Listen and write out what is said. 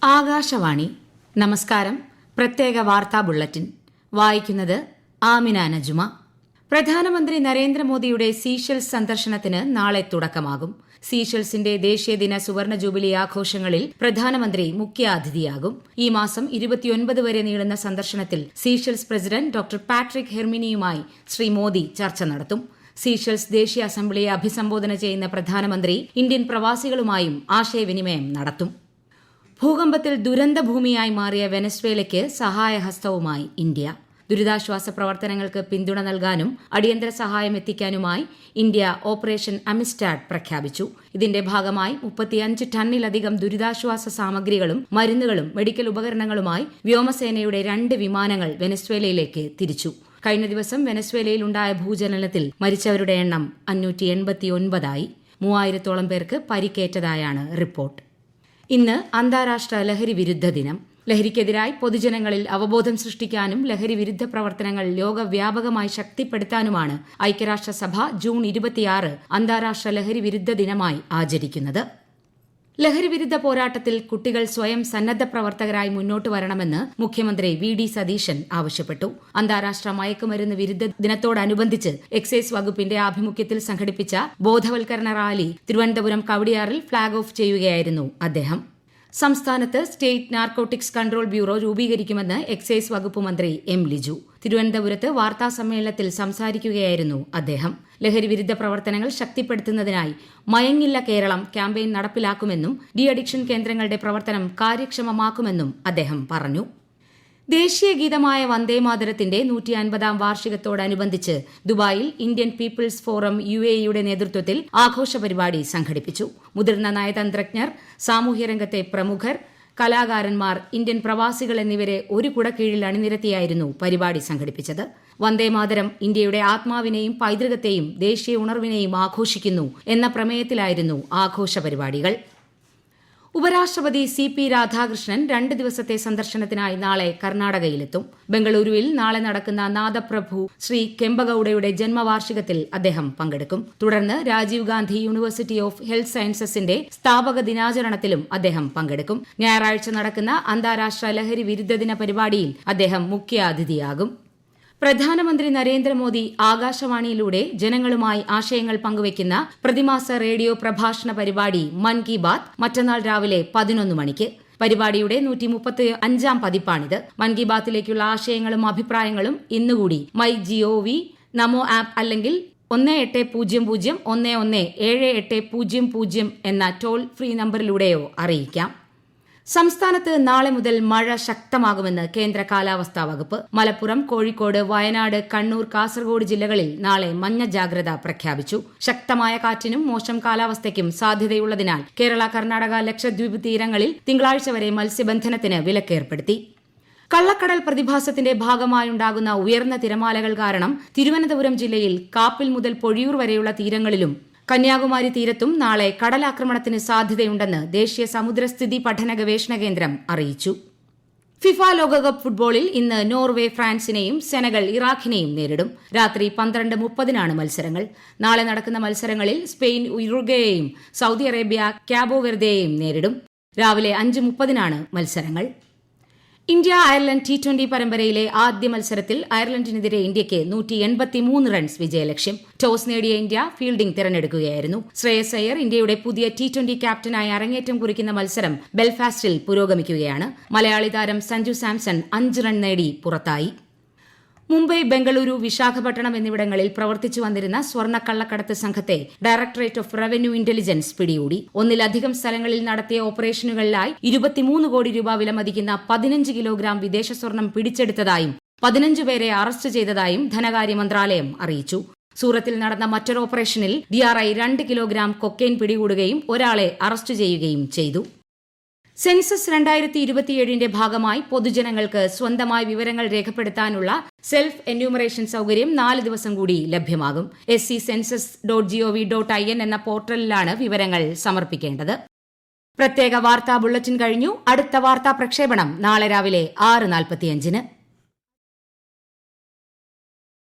ആകാശവാണി. നമസ്കാരം. പ്രത്യേക വാർത്താ ബുള്ളറ്റിൻ വായിക്കുന്നത് ആമിന നജുമ. പ്രധാനമന്ത്രി നരേന്ദ്രമോദിയുടെ സീഷെൽസ് സന്ദർശനത്തിന് നാളെ തുടക്കമാകും. സീഷെൽസിന്റെ ദേശീയദിന സുവർണ ജൂബിലി ആഘോഷങ്ങളിൽ പ്രധാനമന്ത്രി മുഖ്യാതിഥിയാകും. ഈ മാസം 29 വരെ നീളുന്ന സന്ദർശനത്തിൽ സീഷെൽസ് പ്രസിഡന്റ് ഡോക്ടർ പാട്രിക് ഹെർമിനിയുമായി ശ്രീ മോദി ചർച്ച നടത്തും. സീഷെൽസ് ദേശീയ അസംബ്ലിയെ അഭിസംബോധന ചെയ്യുന്ന പ്രധാനമന്ത്രി ഇന്ത്യൻ പ്രവാസികളുമായും ആശയവിനിമയം നടത്തും. ഭൂകമ്പത്തിൽ ദുരന്തഭൂമിയായി മാറിയ വെനസ്വേലയ്ക്ക് സഹായഹസ്തവുമായി ഇന്ത്യ. ദുരിതാശ്വാസ പ്രവർത്തനങ്ങൾക്ക് പിന്തുണ നൽകാനും അടിയന്തര സഹായം എത്തിക്കാനുമായി ഇന്ത്യ ഓപ്പറേഷൻ അമിസ്റ്റാഡ് പ്രഖ്യാപിച്ചു. ഇതിന്റെ ഭാഗമായി 35 ടണ്ണിലധികം ദുരിതാശ്വാസ സാമഗ്രികളും മരുന്നുകളും മെഡിക്കൽ ഉപകരണങ്ങളുമായി വ്യോമസേനയുടെ 2 വിമാനങ്ങൾ വെനസ്വേലയിലേക്ക് തിരിച്ചു. കഴിഞ്ഞ ദിവസം വെനസ്വേലയിലുണ്ടായ ഭൂചലനത്തിൽ മരിച്ചവരുടെ എണ്ണം 589ആയി. 3000-ഓളം പേർക്ക് പരിക്കേറ്റതായാണ് റിപ്പോർട്ട്. ഇന്ന് അന്താരാഷ്ട്ര ലഹരി വിരുദ്ധ ദിനം. ലഹരിക്കെതിരായി പൊതുജനങ്ങളിൽ അവബോധം സൃഷ്ടിക്കാനും ലഹരി വിരുദ്ധ പ്രവർത്തനങ്ങൾ ലോകവ്യാപകമായി ശക്തിപ്പെടുത്താനുമാണ് ഐക്യരാഷ്ട്രസഭ ജൂൺ 26 അന്താരാഷ്ട്ര ലഹരി വിരുദ്ധ ദിനമായി ആചരിക്കുന്നത്. ലഹരി വിരുദ്ധ പോരാട്ടത്തിൽ കുട്ടികൾ സ്വയം സന്നദ്ധ പ്രവർത്തകരായി മുന്നോട്ട് വരണമെന്ന് മുഖ്യമന്ത്രി വി.ഡി. സതീശൻ ആവശ്യപ്പെട്ടു. അന്താരാഷ്ട്ര മയക്കുമരുന്ന് വിരുദ്ധ ദിനത്തോടനുബന്ധിച്ച് എക്സൈസ് വകുപ്പിന്റെ ആഭിമുഖ്യത്തിൽ സംഘടിപ്പിച്ച ബോധവൽക്കരണ റാലി തിരുവനന്തപുരം കവടിയാറിൽ ഫ്ളാഗ് ഓഫ് ചെയ്യുകയായിരുന്നു അദ്ദേഹം. സംസ്ഥാനത്ത് സ്റ്റേറ്റ് നാർക്കോട്ടിക്സ് കൺട്രോൾ ബ്യൂറോ രൂപീകരിക്കുമെന്ന് എക്സൈസ് വകുപ്പ് മന്ത്രി എം. ലിജു തിരുവനന്തപുരത്ത് വാർത്താസമ്മേളനത്തിൽ സംസാരിക്കുകയായിരുന്നു അദ്ദേഹം. ലഹരി വിരുദ്ധ പ്രവർത്തനങ്ങൾ ശക്തിപ്പെടുത്തുന്നതിനായി മയങ്ങില്ല കേരളം ക്യാമ്പയിൻ നടപ്പിലാക്കുമെന്നും ഡി അഡിക്ഷൻ കേന്ദ്രങ്ങളുടെ പ്രവർത്തനം കാര്യക്ഷമമാക്കുമെന്നും അദ്ദേഹം പറഞ്ഞു. ദേശീയ ഗീതമായ വന്ദേമാതരത്തിന്റെ 150-ാം വാർഷികത്തോടനുബന്ധിച്ച് ദുബായിൽ ഇന്ത്യൻ പീപ്പിൾസ് ഫോറം UAE-യുടെ നേതൃത്വത്തിൽ ആഘോഷ പരിപാടി സംഘടിപ്പിച്ചു. മുതിർന്ന നയതന്ത്രജ്ഞർ, സാമൂഹ്യരംഗത്തെ പ്രമുഖർ, കലാകാരന്മാർ, ഇന്ത്യൻ പ്രവാസികൾ എന്നിവരെ ഒരു കുടക്കീഴിൽ അണിനിരത്തിയായിരുന്നു പരിപാടി സംഘടിപ്പിച്ചത്. വന്ദേമാതരം ഇന്ത്യയുടെ ആത്മാവിനെയും പൈതൃകത്തെയും ദേശീയ ഉണർവിനെയും ആഘോഷിക്കുന്നു എന്ന പ്രമേയത്തിലായിരുന്നു ആഘോഷ പരിപാടികൾ. ഉപരാഷ്ട്രപതി CP രാധാകൃഷ്ണൻ 2 ദിവസത്തെ സന്ദർശനത്തിനായി നാളെ കർണാടകയിലെത്തും. ബംഗളൂരുവിൽ നാളെ നടക്കുന്ന നാദപ്രഭു ശ്രീ കെമ്പഗൌഡയുടെ ജന്മവാർഷികത്തിൽ അദ്ദേഹം പങ്കെടുക്കും. തുടർന്ന് Rajiv Gandhi university of health സയൻസസിന്റെ സ്ഥാപക ദിനാചരണത്തിലും അദ്ദേഹം പങ്കെടുക്കും. ഞായറാഴ്ച നടക്കുന്ന അന്താരാഷ്ട്ര ലഹരി വിരുദ്ധ ദിന പരിപാടിയിൽ അദ്ദേഹം മുഖ്യാതിഥിയാകും. പ്രധാനമന്ത്രി നരേന്ദ്രമോദി ആകാശവാണിയിലൂടെ ജനങ്ങളുമായി ആശയങ്ങൾ പങ്കുവയ്ക്കുന്ന പ്രതിമാസ റേഡിയോ പ്രഭാഷണ പരിപാടി മൻ കി ബാത് മറ്റന്നാൾ രാവിലെ 11 മണിക്ക്. പരിപാടിയുടെ 135-ാം പതിപ്പാണിത്. മൻ കി ബാത്തിലേക്കുള്ള ആശയങ്ങളും അഭിപ്രായങ്ങളും ഇന്നുകൂടി MyGov, നമോ ആപ്പ് അല്ലെങ്കിൽ 1800-117800 എന്ന ടോൾ ഫ്രീ നമ്പറിലൂടെയോ അറിയിക്കാം. സംസ്ഥാനത്ത് നാളെ മുതൽ മഴ ശക്തമാകുമെന്ന് കേന്ദ്ര കാലാവസ്ഥാ വകുപ്പ്. മലപ്പുറം, കോഴിക്കോട്, വയനാട്, കണ്ണൂർ, കാസർഗോഡ് ജില്ലകളിൽ നാളെ മഞ്ഞ ജാഗ്രത പ്രഖ്യാപിച്ചു. ശക്തമായ കാറ്റിനും മോശം കാലാവസ്ഥയ്ക്കും സാധ്യതയുള്ളതിനാൽ കേരള, കർണാടക, ലക്ഷദ്വീപ് തീരങ്ങളിൽ തിങ്കളാഴ്ച വരെ മത്സ്യബന്ധനത്തിന് വിലക്കേർപ്പെടുത്തി. കള്ളക്കടൽ പ്രതിഭാസത്തിന്റെ ഭാഗമായുണ്ടാകുന്ന ഉയർന്ന തിരമാലകൾ കാരണം തിരുവനന്തപുരം ജില്ലയിൽ കാപ്പിൽ മുതൽ പൊഴിയൂർ വരെയുള്ള തീരങ്ങളിലും കന്യാകുമാരി തീരത്തും നാളെ കടലാക്രമണത്തിന് സാധ്യതയുണ്ടെന്ന് ദേശീയ സമുദ്രസ്ഥിതി പഠന ഗവേഷണ കേന്ദ്രം അറിയിച്ചു. ഫിഫ ലോകകപ്പ് ഫുട്ബോളിൽ ഇന്ന് നോർവേ ഫ്രാൻസിനെയും സെനഗൽ ഇറാഖിനെയും നേരിടും. രാത്രി 12:30-നാണ് മത്സരങ്ങൾ. നാളെ നടക്കുന്ന മത്സരങ്ങളിൽ സ്പെയിൻ ഉറുഗ്വേയെയും സൌദി അറേബ്യ ക്യാബോ വെർദെയെയും നേരിടും. രാവിലെ 5:30-നാണ് മത്സരങ്ങൾ. ഇന്ത്യ അയർലൻഡ് T20 പരമ്പരയിലെ ആദ്യ മത്സരത്തിൽ അയർലൻഡിനെതിരെ ഇന്ത്യയ്ക്ക് 183 റൺസ് വിജയലക്ഷ്യം. ടോസ് നേടിയ ഇന്ത്യ ഫീൽഡിംഗ് തിരഞ്ഞെടുക്കുകയായിരുന്നു. ശ്രേയസ് അയ്യർ ഇന്ത്യയുടെ പുതിയ T20 ക്യാപ്റ്റനായി അരങ്ങേറ്റം കുറിക്കുന്ന മത്സരം ബെൽഫാസ്റ്റിൽ പുരോഗമിക്കുകയാണ്. മലയാളി താരം സഞ്ജു സാംസൺ 5 റൺ നേടി പുറത്തായി. മുംബൈ, ബംഗളൂരു, വിശാഖപട്ടണം എന്നിവിടങ്ങളിൽ പ്രവർത്തിച്ചു വന്നിരുന്ന സ്വർണ്ണക്കള്ളക്കടത്ത് സംഘത്തെ ഡയറക്ടറേറ്റ് ഓഫ് റവന്യൂ ഇന്റലിജൻസ് പിടികൂടി. ഒന്നിലധികം സ്ഥലങ്ങളിൽ നടത്തിയ ഓപ്പറേഷനുകളിലായി 23 കോടി രൂപ വിലമതിക്കുന്ന 15 കിലോഗ്രാം വിദേശ സ്വർണം പിടിച്ചെടുത്തതായും 15 പേരെ അറസ്റ്റ് ചെയ്തതായും ധനകാര്യ മന്ത്രാലയം അറിയിച്ചു. സൂറത്തിൽ നടന്ന മറ്റൊരു ഓപ്പറേഷനിൽ DRI 2 കിലോഗ്രാം കൊക്കൈൻ പിടികൂടുകയും ഒരാളെ അറസ്റ്റ് ചെയ്യുകയും ചെയ്തു. സെൻസസ് 2027ന്റെ ഭാഗമായി പൊതുജനങ്ങൾക്ക് സ്വന്തമായി വിവരങ്ങൾ രേഖപ്പെടുത്താനുള്ള സെൽഫ് എന്യൂമറേഷൻ സൌകര്യം 4 ദിവസം കൂടി ലഭ്യമാകും. sccensus.gov.in എന്ന പോർട്ടലിലാണ് വിവരങ്ങൾ സമർപ്പിക്കേണ്ടത്. പ്രത്യേക വാർത്താ ബുള്ളറ്റിൻ കഴിഞ്ഞു. അടുത്ത വാർത്താ പ്രക്ഷേപണം നാളെ രാവിലെ 6:45-ന്.